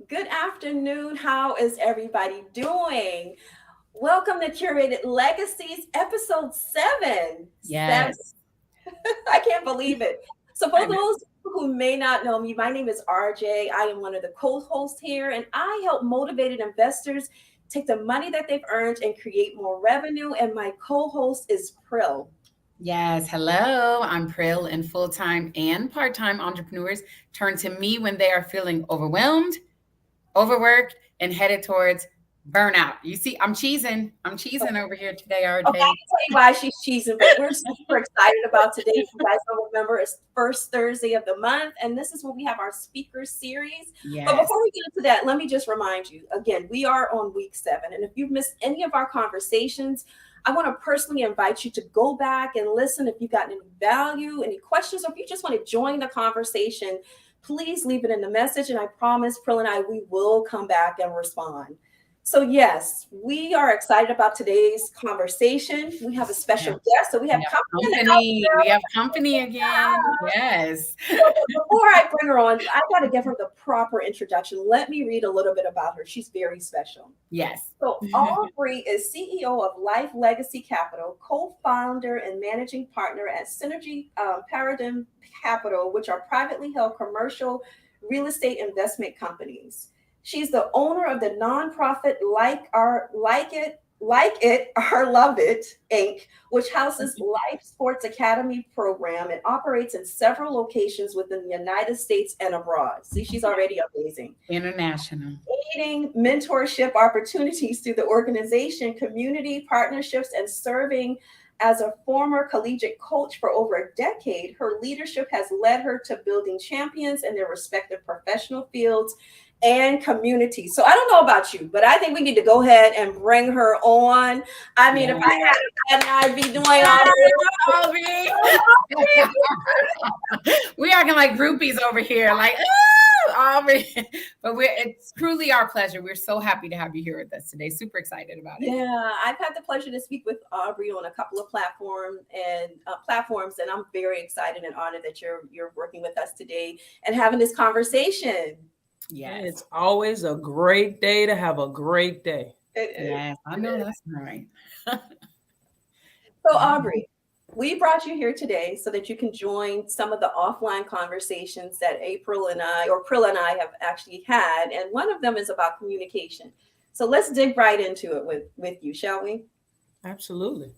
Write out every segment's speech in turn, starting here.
Good afternoon. How is everybody doing? Welcome to Curated Legacies, episode 7. Yes, I can't believe it. So, I for know. those who may not know me, my name is RJ. I am one of the co hosts here, and I help motivated investors take the money that they've earned and create more revenue. And my co host is Prill. Yes, hello. I'm Prill, and full-time and part-time entrepreneurs turn to me when they are feeling overwhelmed, overworked, and headed towards burnout. You see, I'm cheesing. I'm cheesing over here today, Okay, I RJ. can tell you why she's cheesing, but we're super excited about today. If you guys don't remember, it's first Thursday of the month, and this is when we have our speaker series. But Yes. before we get into that, let me just remind you again, we are on week 7, and if you've missed any of our conversations, I want to personally invite you to go back and listen. If you've gotten any value, any questions, or if you just want to join the conversation, please leave it in the message, and I promise, Prill and I, we will come back and respond. So, yes, we are excited about today's conversation. We have a special Yes. guest. So, we We have have company in the house. company. We have company again. Yes. But before I bring her on, I got to give her the proper introduction. Let me read a little bit about her. She's very special. Yes. So, Aubrey is CEO of Life Legacy Capital, co founder and managing partner at Synergy Paradigm Capital, which are privately held commercial real estate investment companies. She's the owner of the nonprofit Like It or Love It Inc., which houses Life Sports Academy program and operates in several locations within the United States and abroad. See, she's already amazing. International. Creating mentorship opportunities through the organization, community partnerships, and serving as a former collegiate coach for over a decade. Her leadership has led her to building champions in their respective professional fields and communities. So I don't know about you, but I think we need to go ahead and bring her on. I mean, if I Yes. had a bad, I'd be doing all Yes, this. Aubrey. We acting like groupies over here, like, ooh, Aubrey. But it's truly our pleasure. We're so happy to have you here with us today. Super excited about it. Yeah, I've had the pleasure to speak with Aubrey on a couple of platforms, and I'm very excited and honored that you're working with us today and having this conversation. Yes. It's always a great day to have a great day. It is. Yes, I It know is. that's right. So, Aubrey, we brought you here today so that you can join some of the offline conversations that April and I, or Prill and I, have actually had, and one of them is about communication. So let's dig right into it with you, shall we? Absolutely.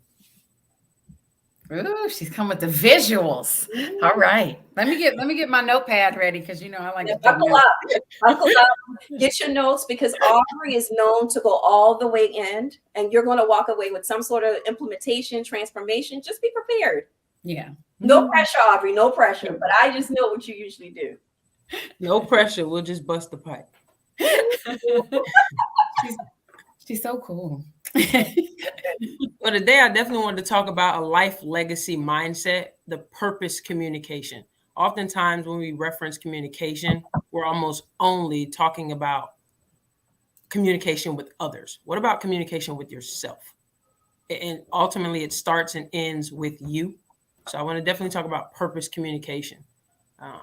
Ooh, she's come with the visuals. All right. Let me get my notepad ready because I like Yeah, to take buckle notes. up, buckle up, get your notes because Aubrey is known to go all the way in, and you're going to walk away with some sort of implementation, transformation. Just be prepared. Yeah. No pressure, Aubrey, no pressure. But I just know what you usually do. No pressure. We'll just bust the pipe. she's she's so cool. But today, I definitely wanted to talk about a life legacy mindset, the purpose communication. Oftentimes, when we reference communication, we're almost only talking about communication with others. What about communication with yourself? And ultimately, it starts and ends with you. So, I want to definitely talk about purpose communication. Um,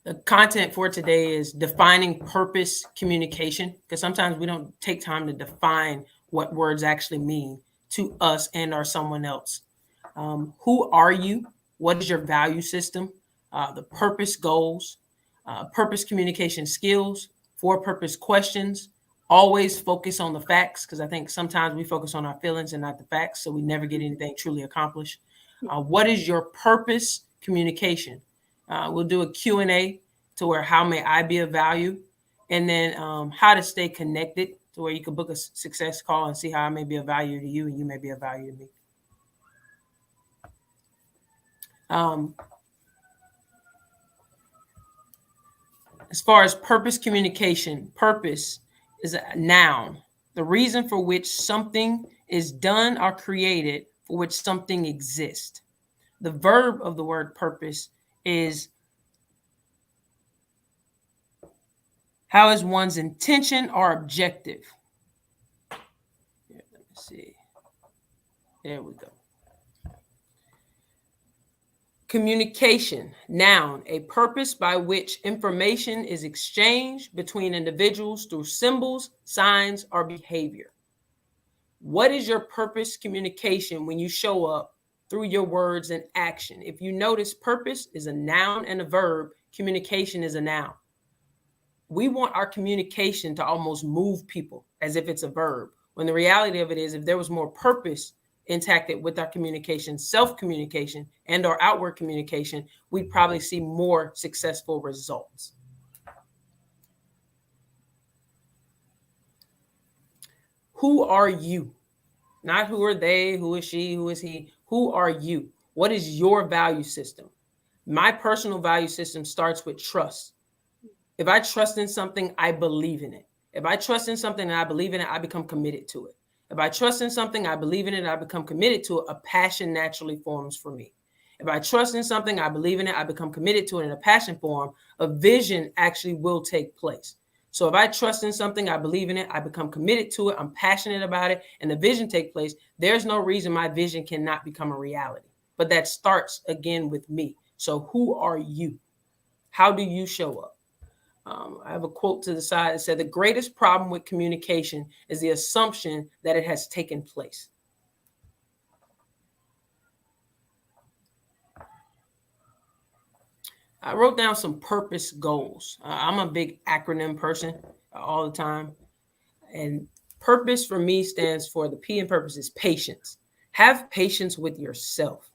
The content for today is defining purpose communication because sometimes we don't take time to define what words actually mean to us and or someone else. Who are you? What is your value system? The purpose goals, purpose communication skills, for purpose questions. Always focus on the facts because I think sometimes we focus on our feelings and not the facts, so we never get anything truly accomplished. What is your purpose communication? We'll do a Q&A to where how may I be of value, and then how to stay connected to where you can book a success call and see how I may be of value to you and you may be of value to me. Um, as far as purpose communication, purpose is a noun, the reason for which something is done or created, for which something exists. The verb of the word purpose is how is one's intention or objective? Here, let me see. There we go. Communication, noun, a purpose by which information is exchanged between individuals through symbols, signs, or behavior. What is your purpose communication when you show up through your words and action? If you notice, purpose is a noun and a verb. Communication is a noun. We want our communication to almost move people as if it's a verb, when the reality of it is, if there was more purpose intact with our communication, self-communication, and our outward communication, we'd probably see more successful results. Who are you? Not who are they, who is she, who is he. Who are you? What is your value system? My personal value system starts with trust. If I trust in something, I believe in it. If I trust in something and I believe in it, I become committed to it. If I trust in something, I believe in it, and I become committed to it, a passion naturally forms for me. If I trust in something, I believe in it, I become committed to it, and a passion form, a vision actually will take place. So if I trust in something, I believe in it, I become committed to it, I'm passionate about it, and the vision take place, there's no reason my vision cannot become a reality. But that starts again with me. So who are you? How do you show up? I have a quote to the side that said, the greatest problem with communication is the assumption that it has taken place. I wrote down some purpose goals. I'm a big acronym person all the time. And purpose for me stands for, the P in purpose is patience. Have patience with yourself.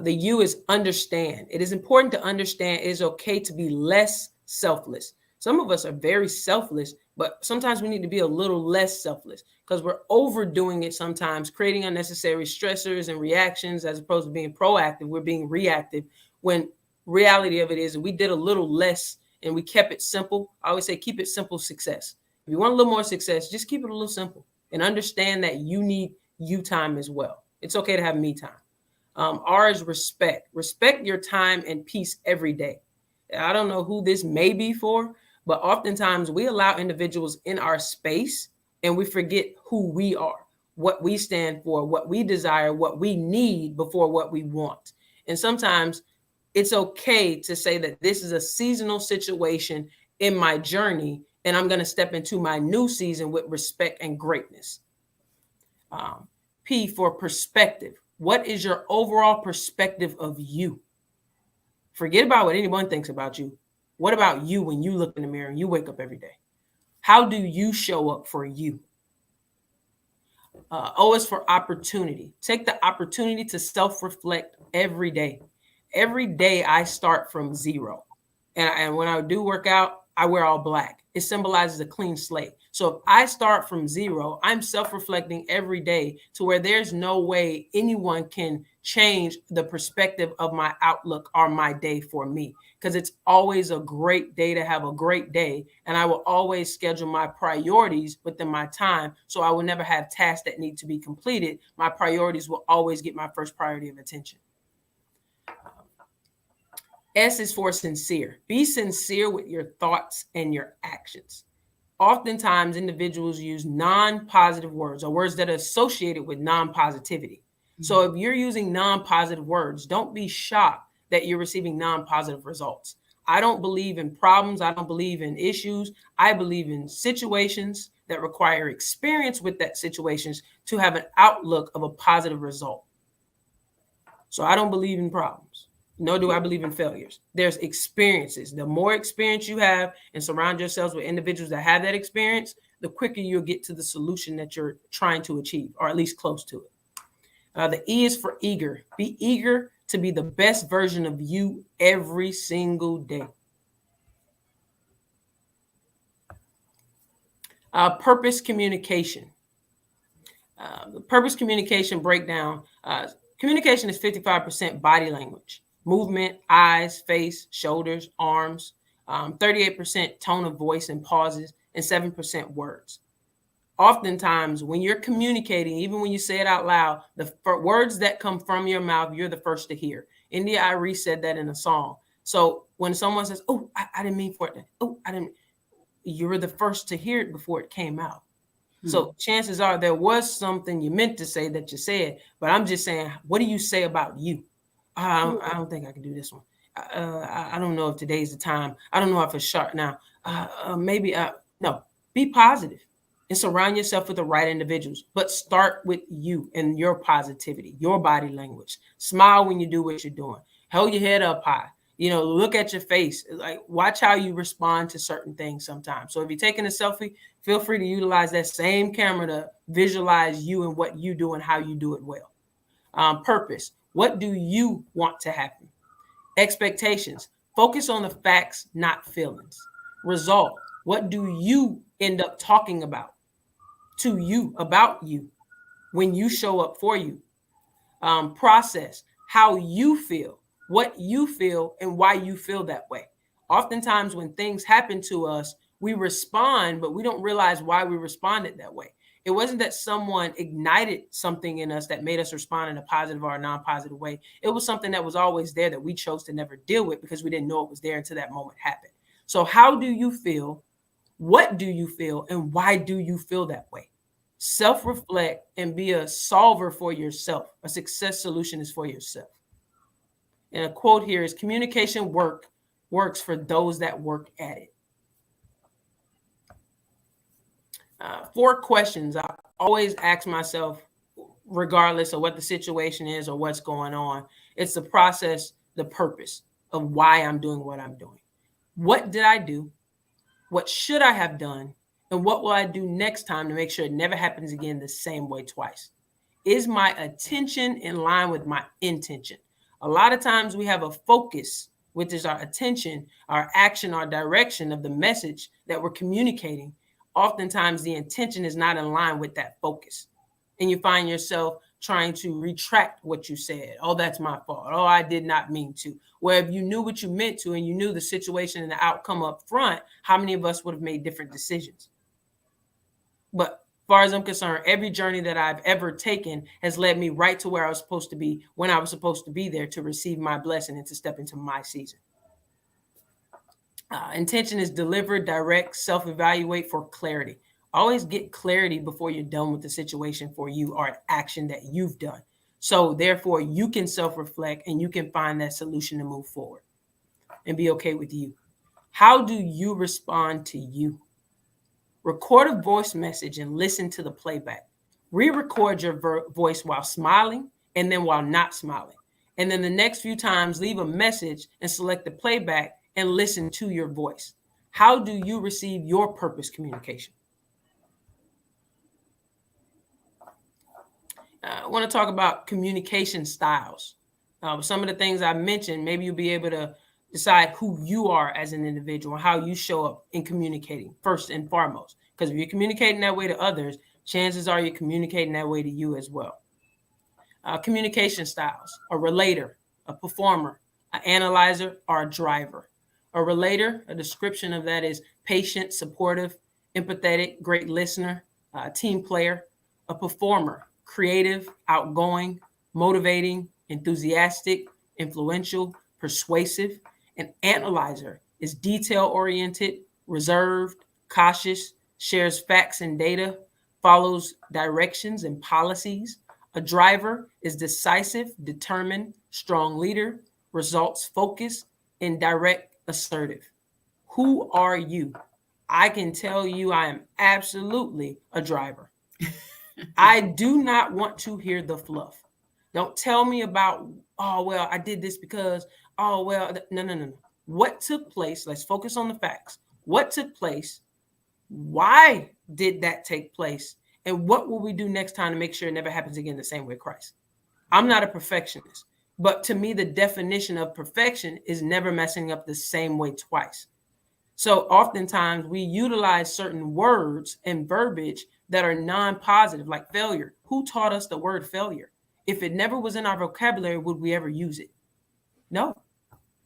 The U is understand. It is important to understand it is okay to be less selfless. Some of us are very selfless, but sometimes we need to be a little less selfless because we're overdoing it sometimes, creating unnecessary stressors and reactions as opposed to being proactive. We're being reactive, when reality of it is we did a little less and we kept it simple. I always say keep it simple success. If you want a little more success, just keep it a little simple and understand that you need you time as well. It's okay to have me time. R is respect. Respect your time and peace every day. I don't know who this may be for, but oftentimes we allow individuals in our space and we forget who we are, what we stand for, what we desire, what we need before what we want. And sometimes it's okay to say that this is a seasonal situation in my journey, and I'm going to step into my new season with respect and greatness. P for perspective. What is your overall perspective of you? Forget about what anyone thinks about you. What about you when you look in the mirror and you wake up every day? How do you show up for you? O is for opportunity. Take the opportunity to self-reflect every day. Every day I start from zero. And when I do work out, I wear all black. It symbolizes a clean slate. So if I start from zero, I'm self-reflecting every day to where there's no way anyone can change the perspective of my outlook or my day for me, because it's always a great day to have a great day. And I will always schedule my priorities within my time. So I will never have tasks that need to be completed. My priorities will always get my first priority of attention. S is for sincere. Be sincere with your thoughts and your actions. Oftentimes, individuals use non-positive words or words that are associated with non-positivity. So if you're using non-positive words, don't be shocked that you're receiving non-positive results. I don't believe in problems. I don't believe in issues. I believe in situations that require experience with that situations to have an outlook of a positive result. So I don't believe in problems. Nor do I believe in failures. There's experiences. The more experience you have and surround yourselves with individuals that have that experience, the quicker you'll get to the solution that you're trying to achieve, or at least close to it. The E is for eager. Be eager to be the best version of you every single day. Purpose communication. The purpose communication breakdown. Communication is 55% body language. Movement, eyes, face, shoulders, arms, 38% tone of voice and pauses, and 7% words. Oftentimes, when you're communicating, even when you say it out loud, the words that come from your mouth, you're the first to hear. India Arie said that in a song. So when someone says, oh, I didn't mean for it. Oh, I didn't. You were the first to hear it before it came out. So chances are there was something you meant to say that you said, but I'm just saying, what do you say about you? I don't think I can do this one. I don't know if today's the time. I don't know if it's sharp now. Maybe no. Be positive and surround yourself with the right individuals. But start with you and your positivity, your body language. Smile when you do what you're doing. Hold your head up high. Look at your face. Like, watch how you respond to certain things sometimes. So if you're taking a selfie, feel free to utilize that same camera to visualize you and what you do and how you do it well. Purpose. What do you want to happen? Expectations. Focus on the facts, not feelings. Result. What do you end up talking about to you, about you, when you show up for you? Process. How you feel, what you feel, and why you feel that way. Oftentimes when things happen to us, we respond, but we don't realize why we responded that way. It wasn't that someone ignited something in us that made us respond in a positive or a non-positive way. It was something that was always there that we chose to never deal with because we didn't know it was there until that moment happened. So how do you feel? What do you feel? And why do you feel that way? Self-reflect and be a solver for yourself. A success solution is for yourself. And a quote here is, communication works for those that work at it. 4 questions I always ask myself, regardless of what the situation is or what's going on. It's the process, the purpose of why I'm doing what I'm doing. What did I do? What should I have done? And what will I do next time to make sure it never happens again the same way twice? Is my attention in line with my intention? A lot of times we have a focus, which is our attention, our action, our direction of the message that we're communicating. Oftentimes the intention is not in line with that focus. And you find yourself trying to retract what you said. Oh, that's my fault. Oh, I did not mean to. Where if you knew what you meant to and you knew the situation and the outcome up front, how many of us would have made different decisions? But as far as I'm concerned, every journey that I've ever taken has led me right to where I was supposed to be when I was supposed to be there to receive my blessing and to step into my season. Intention is deliver, direct, self-evaluate for clarity. Always get clarity before you're done with the situation for you or an action that you've done. So therefore, you can self-reflect and you can find that solution to move forward and be okay with you. How do you respond to you? Record a voice message and listen to the playback. Re-record your voice while smiling and then while not smiling. And then the next few times, leave a message and select the playback and listen to your voice. How do you receive your purpose communication? I want to talk about communication styles. Some of the things I mentioned, maybe you'll be able to decide who you are as an individual, how you show up in communicating first and foremost. Because if you're communicating that way to others, chances are you're communicating that way to you as well. Communication styles: a relator, a performer, an analyzer, or a driver. A relator, a description of that is patient, supportive, empathetic, great listener, team player. A performer: creative, outgoing, motivating, enthusiastic, influential, persuasive. An analyzer is detail-oriented, reserved, cautious, shares facts and data, follows directions and policies. A driver is decisive, determined, strong leader, results focused, and direct, assertive. Who are you? I can tell you I am absolutely a driver. I do not want to hear the fluff. Don't tell me about, oh, well, I did this because, oh, well, no. What took place? Let's focus on the facts. What took place? Why did that take place? And what will we do next time to make sure it never happens again the same way Christ? I'm not a perfectionist, but to me, the definition of perfection is never messing up the same way twice. So oftentimes we utilize certain words and verbiage that are non-positive, like failure. Who taught us the word failure? If it never was in our vocabulary, would we ever use it? No.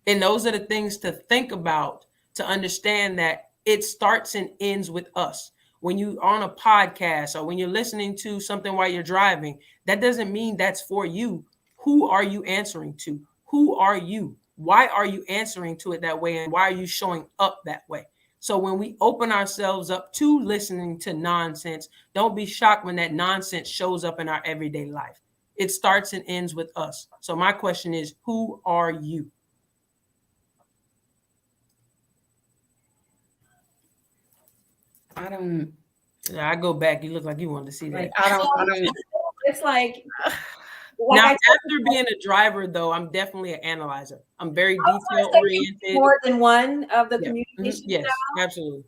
And those are the things to think about, to understand that it starts and ends with us. When you're on a podcast or when you're listening to something while you're driving, that doesn't mean that's for you. Who are you answering to? Who are you? Why are you answering to it that way? And why are you showing up that way? So when we open ourselves up to listening to nonsense, don't be shocked when that nonsense shows up in our everyday life. It starts and ends with us. So my question is, who are you? I go back. You look like you wanted to see that. Like, I don't. It's like now, after being a driver, though, I'm definitely an analyzer. I'm very detail oriented. More than one of the communication. Yes, absolutely.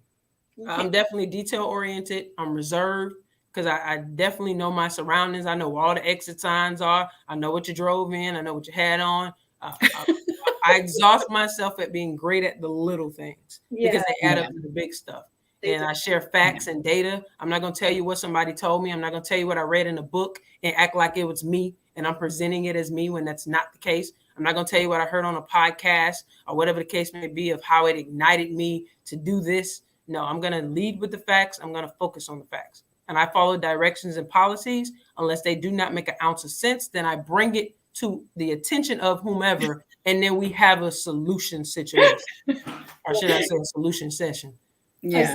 Okay. I'm definitely detail oriented. I'm reserved because I definitely know my surroundings. I know where all the exit signs are. I know what you drove in. I know what you had on. I exhaust myself at being great at the little things because they add up to the big stuff. And I share facts and data. I'm not going to tell you what somebody told me. I'm not going to tell you what I read in a book and act like it was me and I'm presenting it as me when that's not the case. I'm not going to tell you what I heard on a podcast or whatever the case may be of how it ignited me to do this. No, I'm going to lead with the facts. I'm going to focus on the facts. And I follow directions and policies. Unless they do not make an ounce of sense, then I bring it to the attention of whomever, and then we have a solution situation. Or should I say a solution session? Yeah.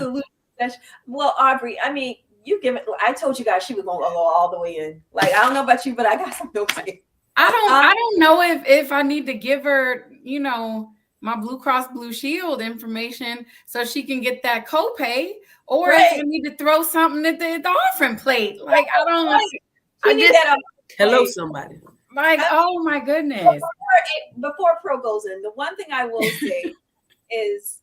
Well, Aubrey, I mean, I told you guys she was going to go all the way in. Like, I don't know about you, but I got some notes. I don't know if I need to give her, my Blue Cross Blue Shield information so she can get that copay, or if I need to throw something at the offering plate. Like, I don't know. I need that. Hello, somebody. Like, oh my goodness. Before Pro goes in, the one thing I will say is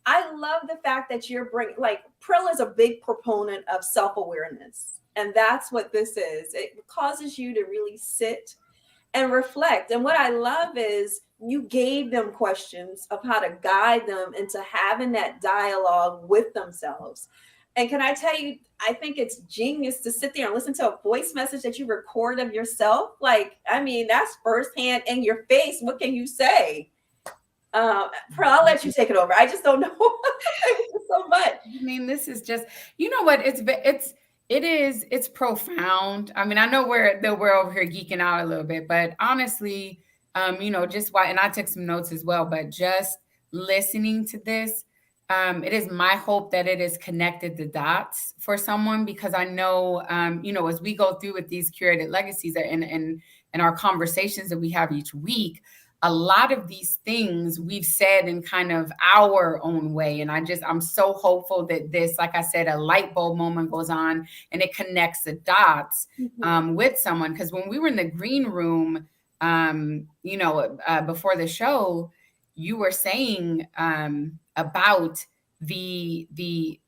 I love the fact that you're bringing, like, Prill is a big proponent of self-awareness. And that's what this is. It causes you to really sit and reflect. And what I love is you gave them questions of how to guide them into having that dialogue with themselves. And can I tell you, I think it's genius to sit there and listen to a voice message that you record of yourself. Like, I mean, that's firsthand in your face. What can you say? I'll let you take it over. I just don't know so much. I mean, this is just, you know what? It's profound. I mean, I know we're over here geeking out a little bit, but honestly, just why, and I took some notes as well, but just listening to this, it is my hope that it has connected the dots for someone, because I know, as we go through with these curated legacies and our conversations that we have each week, a lot of these things we've said in kind of our own way. And I'm so hopeful that this, like I said, a light bulb moment goes on and it connects the dots with someone. Because when we were in the green room, before the show, you were saying about the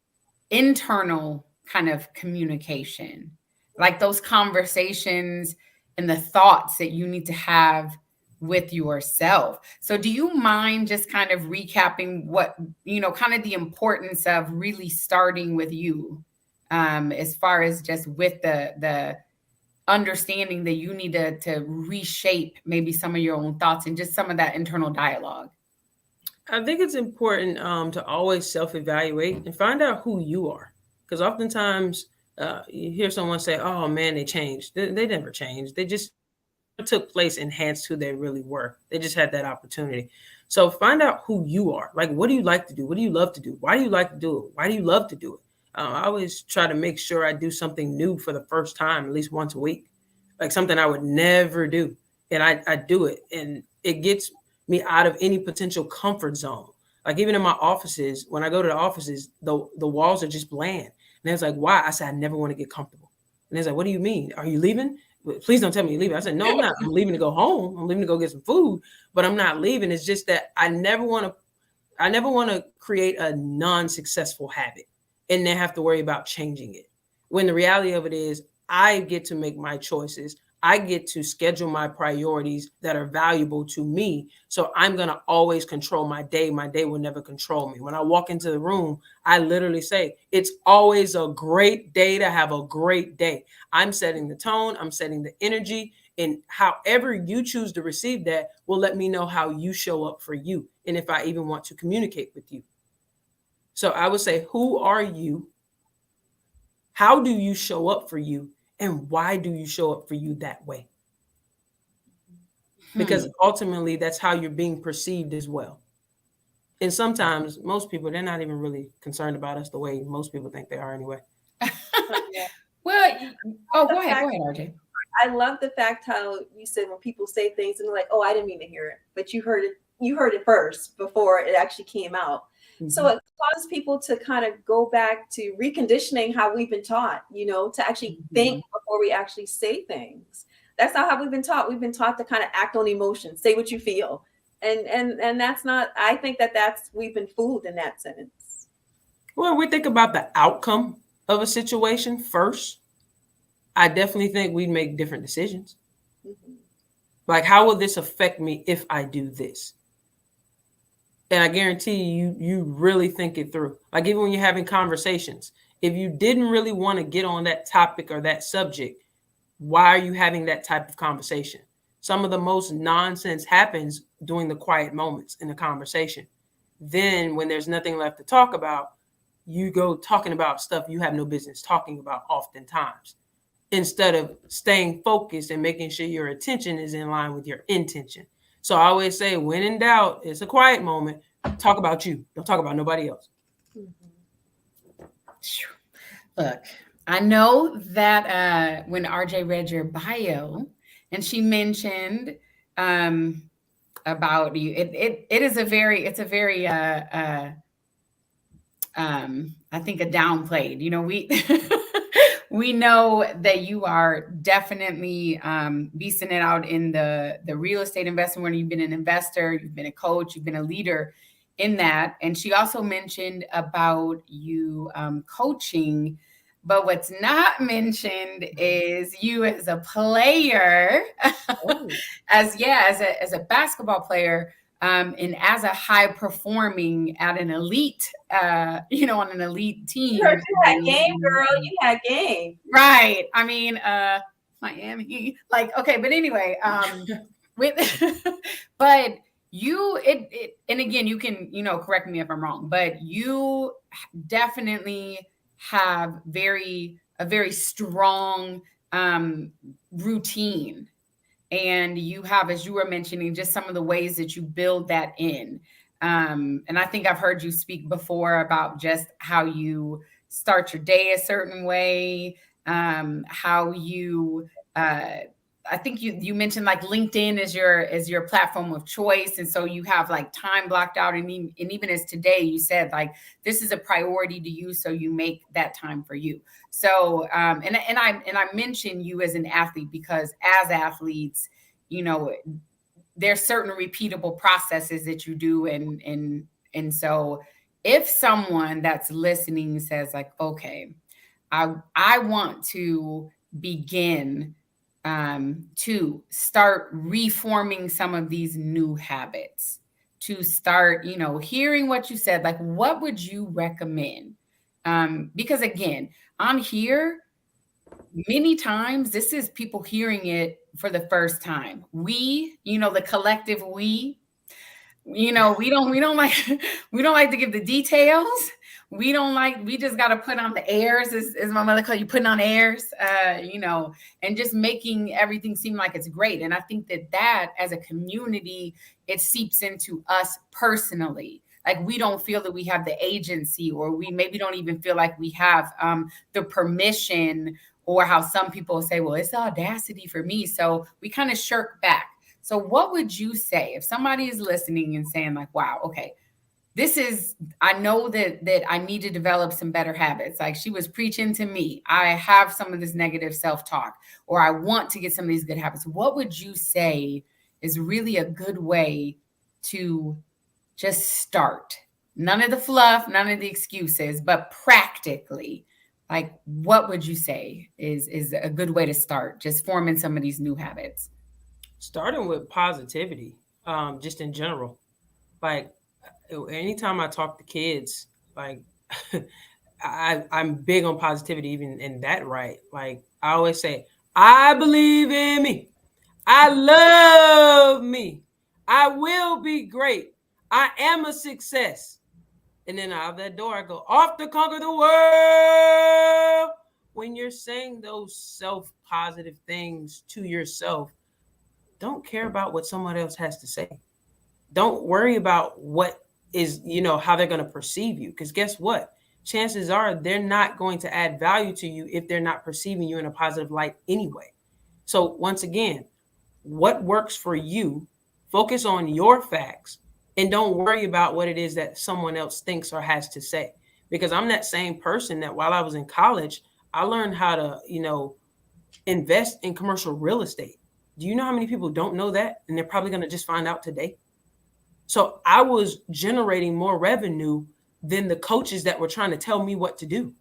internal kind of communication, like those conversations and the thoughts that you need to have with yourself. So do you mind just kind of recapping what, kind of the importance of really starting with you, as far as just with the understanding that you need to reshape maybe some of your own thoughts and just some of that internal dialogue? I think it's important to always self-evaluate and find out who you are. Because oftentimes you hear someone say, oh man, they changed. They never changed. They just took place enhanced who they really were. They just had that opportunity. So find out who you are. Like, what do you like to do? What do you love to do? Why do you like to do it? Why do you love to do it? I always try to make sure I do something new for the first time, at least once a week, like something I would never do. And I do it. And it gets me out of any potential comfort zone. Like even in my offices, when I go to the offices, the walls are just bland. And it's like, why? I said, I never want to get comfortable. And it's like, what do you mean? Are you leaving? Please don't tell me you're leaving. I said, no, I'm not. I'm leaving to go home. I'm leaving to go get some food, but I'm not leaving. It's just that I never want to create a non-successful habit and then have to worry about changing it. When the reality of it is I get to make my choices. I get to schedule my priorities that are valuable to me. So I'm going to always control my day. My day will never control me. When I walk into the room, I literally say, it's always a great day to have a great day. I'm setting the tone. I'm setting the energy. And however you choose to receive that will let me know how you show up for you. And if I even want to communicate with you. So I would say, who are you? How do you show up for you? And why do you show up for you that way? Because ultimately, that's how you're being perceived as well. And sometimes most people, they're not even really concerned about us the way most people think they are anyway. Well, go ahead, RJ. I love the fact how you said when people say things and they're like, oh, I didn't mean to hear it, but you heard it first before it actually came out. Mhm. So it causes people to kind of go back to reconditioning how we've been taught, to actually think before we actually say things. That's not how we've been taught. We've been taught to kind of act on emotions, say what you feel. And that's not, I think we've been fooled in that sense. Well, we think about the outcome of a situation first. I definitely think we make different decisions. Mm-hmm. Like, how will this affect me if I do this? And I guarantee you really think it through. Like, even when you're having conversations, if you didn't really want to get on that topic or that subject, why are you having that type of conversation? Some of the most nonsense happens during the quiet moments in the conversation. Then when there's nothing left to talk about, you go talking about stuff you have no business talking about oftentimes, instead of staying focused and making sure your attention is in line with your intention. So I always say, when in doubt, it's a quiet moment. Talk about you. Don't talk about nobody else. Mm-hmm. Look, I know that when RJ read your bio and she mentioned about you, it's a very I think a downplayed, we know that you are definitely beasting it out in the real estate investment when you've been an investor, you've been a coach, you've been a leader in that. And she also mentioned about you coaching, but what's not mentioned is you as a player, as a basketball player. And as a high performing at an elite, on an elite team. You had game, girl. You had game. Right. I mean, Miami. Like, okay, but anyway, but you, and again, you can, correct me if I'm wrong, but you definitely have a very strong routine. And you have, as you were mentioning, just some of the ways that you build that in. And I think I've heard you speak before about just how you start your day a certain way, how you, I think you mentioned like LinkedIn is your platform of choice. And so you have like time blocked out. And even as today, you said like, this is a priority to you. So you make that time for you. So, and I mention you as an athlete because as athletes, there's certain repeatable processes that you do. And so if someone that's listening says like, okay, I want to begin to start reforming some of these new habits, to start, hearing what you said, like, what would you recommend? Because again, I'm here many times, this is people hearing it for the first time. We, the collective we don't like to give the details. We just got to put on the airs, as my mother called you, putting on airs, and just making everything seem like it's great. And I think that as a community, it seeps into us personally. Like we don't feel that we have the agency, or we maybe don't even feel like we have the permission, or how some people say, well, it's the audacity for me. So we kind of shirk back. So what would you say if somebody is listening and saying like, wow, okay, I know that I need to develop some better habits. Like she was preaching to me. I have some of this negative self-talk, or I want to get some of these good habits. What would you say is really a good way to just start? None of the fluff, none of the excuses, but practically, like what would you say is a good way to start just forming some of these new habits? Starting with positivity, just in general. Like anytime I talk to kids, like I'm big on positivity, even in that, right? Like I always say, I believe in me. I love me. I will be great. I am a success. And then out of that door, I go off to conquer the world. When you're saying those self-positive things to yourself, don't care about what someone else has to say. Don't worry about what is, how they're going to perceive you. Because guess what? Chances are they're not going to add value to you if they're not perceiving you in a positive light anyway. So once again, what works for you, focus on your facts, and don't worry about what it is that someone else thinks or has to say. Because I'm that same person that while I was in college, I learned how to, invest in commercial real estate. Do you know how many people don't know that? And they're probably going to just find out today. So I was generating more revenue than the coaches that were trying to tell me what to do.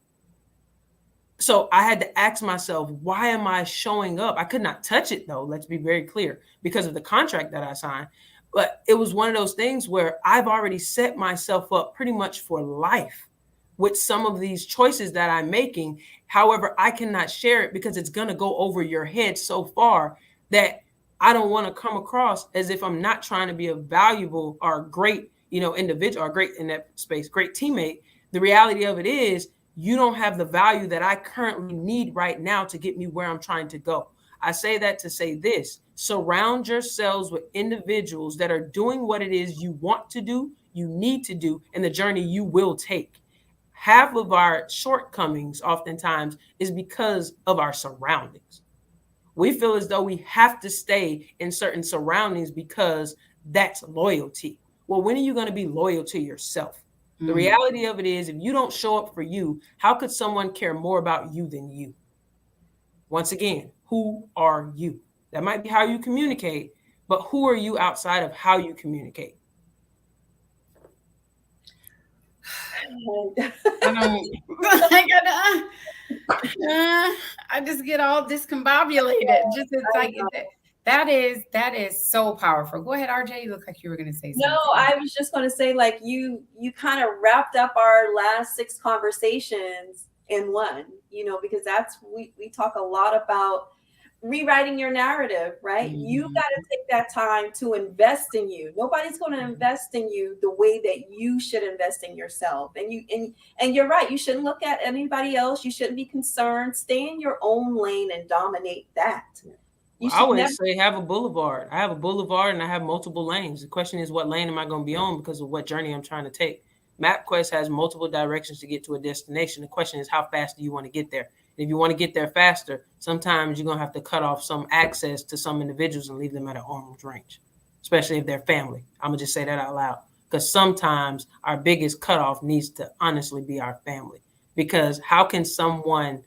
So I had to ask myself, why am I showing up? I could not touch it though. Let's be very clear, because of the contract that I signed. But it was one of those things where I've already set myself up pretty much for life with some of these choices that I'm making. However, I cannot share it because it's going to go over your head so far that I don't want to come across as if I'm not trying to be a valuable or great, individual, or great in that space, great teammate. The reality of it is you don't have the value that I currently need right now to get me where I'm trying to go. I say that to say this: surround yourselves with individuals that are doing what it is you want to do, you need to do, and the journey you will take. Half of our shortcomings oftentimes is because of our surroundings. We feel as though we have to stay in certain surroundings because that's loyalty. Well, when are you going to be loyal to yourself? The reality of it is, if you don't show up for you, how could someone care more about you than you? Once again, who are you? That might be how you communicate, but who are you outside of how you communicate? I just get all discombobulated. Just it's like that is so powerful. Go ahead, RJ. You look like you were going to say something. No, I was just going to say, like, you kind of wrapped up our last 6 conversations in one, because that's we talk a lot about rewriting your narrative, right? Mm-hmm. You got to take that time to invest in you. Nobody's going to invest in you the way that you should invest in yourself. And you're right. You shouldn't look at anybody else. You shouldn't be concerned. Stay in your own lane and dominate that. I always say have a boulevard. I have a boulevard and I have multiple lanes. The question is, what lane am I going to be on because of what journey I'm trying to take? MapQuest has multiple directions to get to a destination. The question is, how fast do you want to get there? If you want to get there faster, sometimes you're going to have to cut off some access to some individuals and leave them at an arm's range, especially if they're family. I'm going to just say that out loud, because sometimes our biggest cutoff needs to honestly be our family. Because how can someone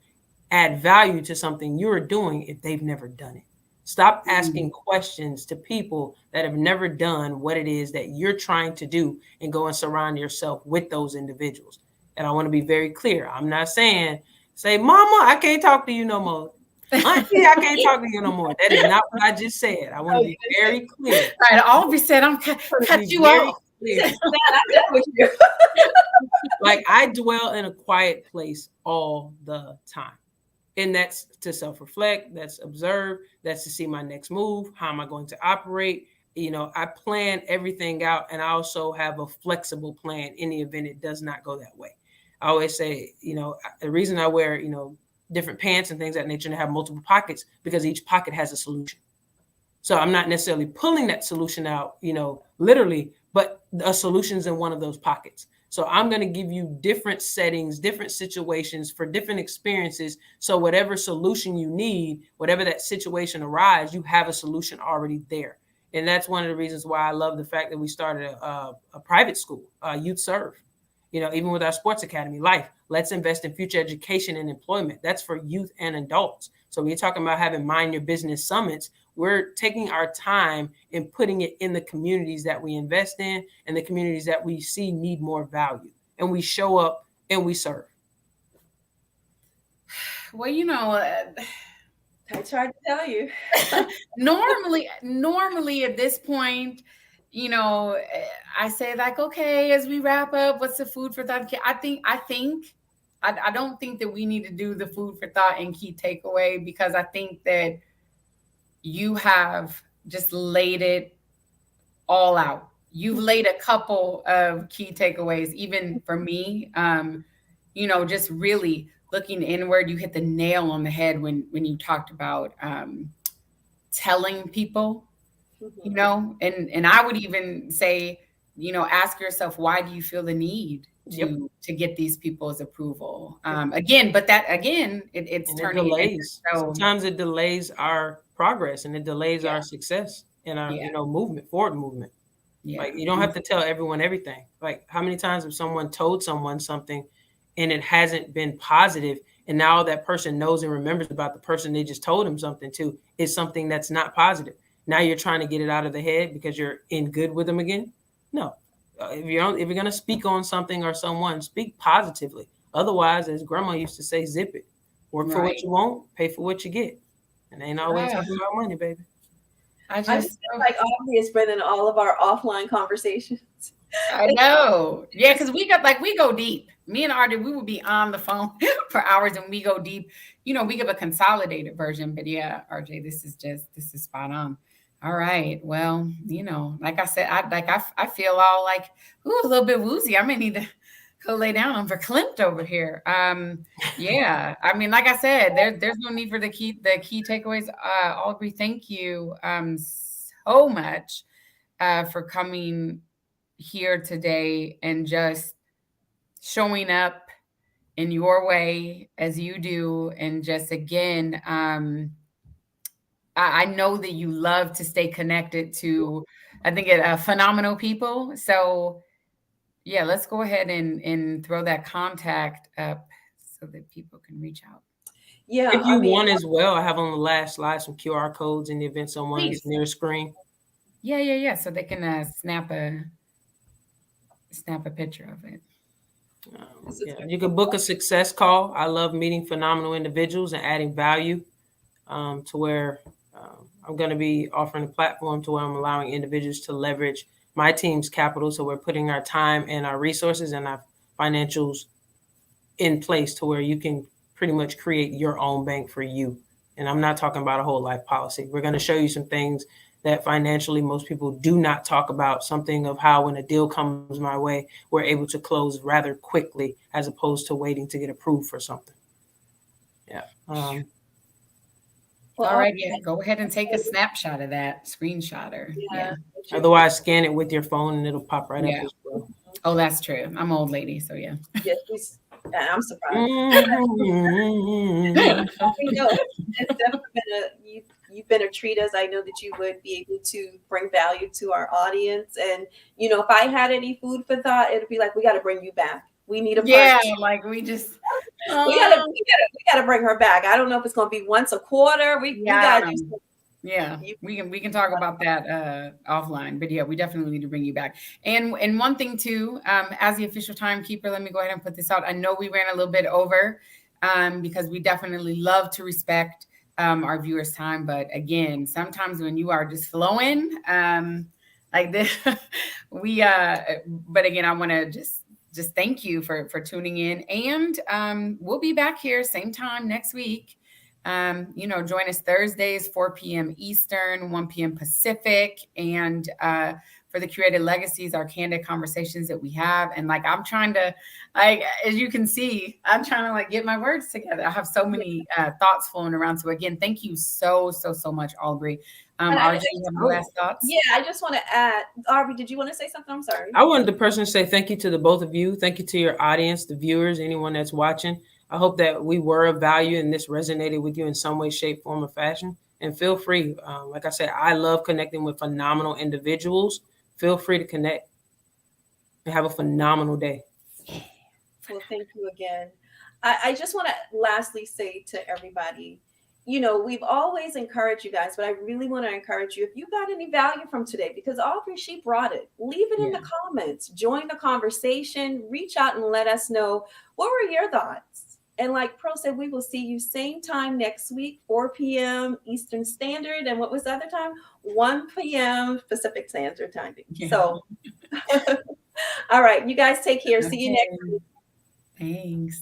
add value to something you're doing if they've never done it? Stop asking questions to people that have never done what it is that you're trying to do, and go and surround yourself with those individuals. And I want to be very clear. I'm not saying, say, Mama, I can't talk to you no more. Auntie, I can't talk to you no more. That is not what I just said. I want to be very clear. Right. All we said, I'm cut you off. Like, I dwell in a quiet place all the time. And that's to self-reflect, that's observe, that's to see my next move. How am I going to operate? I plan everything out, and I also have a flexible plan in the event it does not go that way. I always say, the reason I wear, different pants and things of that nature and have multiple pockets, because each pocket has a solution. So I'm not necessarily pulling that solution out, literally, but a solution's in one of those pockets. So I'm going to give you different settings, different situations for different experiences. So whatever solution you need, whatever that situation arises, you have a solution already there. And that's one of the reasons why I love the fact that we started a private school, Youth Serve. Even with our sports academy, Life, let's invest in future education and employment. That's for youth and adults. So when you're talking about having Mind Your Business summits, we're taking our time and putting it in the communities that we invest in and the communities that we see need more value. And we show up and we serve. Well, I tried to tell you. normally at this point, I say, like, okay, as we wrap up, what's the food for thought? I don't think that we need to do the food for thought and key takeaway, because I think that you have just laid it all out. You've laid a couple of key takeaways, even for me, just really looking inward. You hit the nail on the head when you talked about telling people, and I would even say, ask yourself, why do you feel the need to get these people's approval. Again, but that again, it's turning delays. Sometimes it delays our progress and it delays our success and our forward movement. Yeah. Like you don't have to tell everyone everything. Like how many times have someone told someone something and it hasn't been positive, and now that person knows and remembers about the person they just told him something to is something that's not positive. Now you're trying to get it out of the head because you're in good with them again. No, if you're going to speak on something or someone, speak positively. Otherwise, as grandma used to say, zip it. Work for what you want, pay for what you get. And ain't always talking about money, baby. I just feel like Aubrey is spreading all of our offline conversations. I know. Yeah, because we go deep. Me and Artie, we would be on the phone for hours and we go deep. You know, we give a consolidated version, but yeah, RJ, this is spot on. All right. Well, you know, like I said, I feel all like a little bit woozy. I may need to go lay down. I'm verklempt over here. Yeah. I mean, like I said, there's no need for the key takeaways. Aubrey, thank you so much for coming here today and just showing up in your way as you do. And just again, I know that you love to stay connected to, I think, phenomenal people. So yeah, let's go ahead and throw that contact up so that people can reach out. Yeah. If you want as well, I have on the last slide some QR codes in the event someone is near screen. Yeah. So they can snap a picture of it. You can book a success call. I love meeting phenomenal individuals and adding value to where I'm going to be offering a platform to where I'm allowing individuals to leverage my team's capital. So we're putting our time and our resources and our financials in place to where you can pretty much create your own bank for you. And I'm not talking about a whole life policy. We're going to show you some things that financially most people do not talk about, something of how when a deal comes my way, we're able to close rather quickly as opposed to waiting to get approved for something. Yeah. All right. Yeah. Go ahead and take a snapshot of that screenshot. Yeah. Otherwise, scan it with your phone and it'll pop right up as well. Oh, that's true. I'm an old lady, so yeah. Yes, I'm surprised. You know, it's definitely been you've been a treat, as I know that you would be able to bring value to our audience. And you know, if I had any food for thought, it'd be like, we got to bring you back. We need a like we just we gotta bring her back. I don't know if it's gonna be once a quarter. We gotta we can talk about that offline, but yeah, we definitely need to bring you back. And one thing too, as the official timekeeper, let me go ahead and put this out. I know we ran a little bit over because we definitely love to respect our viewers' time, but again, sometimes when you are just flowing like this, but again, I want to just thank you for tuning in, and we'll be back here same time next week. Join us Thursdays, 4 p.m. Eastern, 1 p.m. Pacific. And for the Curated Legacies, our candid conversations that we have. And I'm trying to, as you can see, I'm trying to get my words together. I have so many thoughts flowing around. So again, thank you so much, Aubrey. RJ, you have last thoughts? Yeah, I just want to add, Aubrey, did you want to say something? I'm sorry. I wanted the person to say thank you to the both of you. Thank you to your audience, the viewers, anyone that's watching. I hope that we were of value and this resonated with you in some way, shape, form, or fashion. And feel free. Like I said, I love connecting with phenomenal individuals. Feel free to connect and have a phenomenal day. Well, thank you again. I just want to lastly say to everybody, we've always encouraged you guys, but I really want to encourage you, if you got any value from today, because Aubrey, she brought it, leave it in the comments, join the conversation, reach out and let us know, what were your thoughts? And like Pearl said, we will see you same time next week, 4 p.m. Eastern Standard. And what was the other time? 1 p.m. Pacific Standard Time. Yeah. So, all right, you guys take care. See you next week. Thanks.